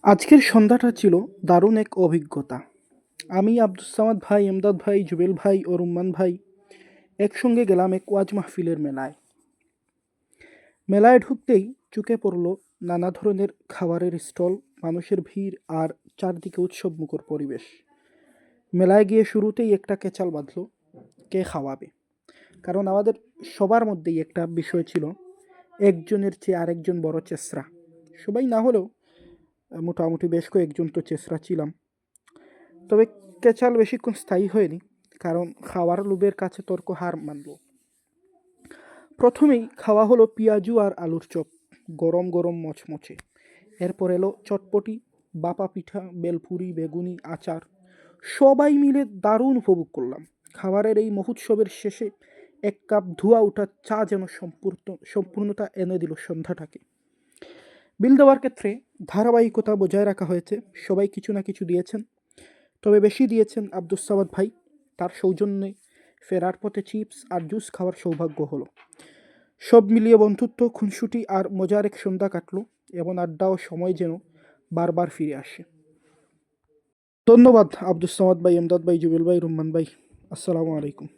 আজকের সন্ধ্যাটা ছিল দারুণ এক অভিজ্ঞতা। আমি, আব্দুস সামাদ ভাই, এমদাদ ভাই, জুবেল ভাই ও রুম্মান ভাই একসঙ্গে গেলাম এক ওয়াজ মাহফিলের মেলায়। মেলায় ঢুকতেই চোখে পড়ল নানা ধরনের খাবারের স্টল, মানুষের ভিড় আর চারদিকে উৎসবমুখর পরিবেশ। মেলায় গিয়ে শুরুতেই একটা কেচাল বাঁধল, কে খাওয়াবে। কারণ আমাদের সবার মধ্যেই একটা বিষয় ছিল, একজনের চেয়ে আরেকজন বড় চেসরা। সবাই না হলেও মোটামুটি বেশ কয়েকজন তো চেসরা ছিলাম। তবে কেচাল বেশিক্ষণ স্থায়ী হয়নি, কারণ খাওয়ার লোভের কাছে তর্ক হার মানল। প্রথমেই খাওয়া হলো পেঁয়াজু আর আলুর চপ, গরম গরম মচমচে। এরপর এলো চটপটি, বাপা পিঠা, বেলপুরি, বেগুনি, আচার। সবাই মিলে দারুণ উপভোগ করলাম। খাবারের এই মহোৎসবের শেষে এক কাপ ধোয়া ওঠা চা যেন সম্পূর্ণতা এনে দিল সন্ধ্যাটাকে। বিল দেওয়ার ক্ষেত্রে ধারাবাহিকতা বজায় রাখা হয়েছে, সবাই কিছু না কিছু দিয়েছেন। তবে বেশি দিয়েছেন আব্দুস সামাদ ভাই। তার সৌজন্যে ফেরার পথে চিপস আর জুস খাওয়ার সৌভাগ্য হলো। সব মিলিয়ে বন্ধুত্ব, খুনসুটি আর মজার এক সন্ধ্যা কাটলো। এমন আড্ডা ও সময় যেন বারবার ফিরে আসে। ধন্যবাদ আব্দুস সামাদ ভাই, এমদাদ ভাই, জুবেল ভাই, রুম্মান ভাই। আসসালামু আলাইকুম।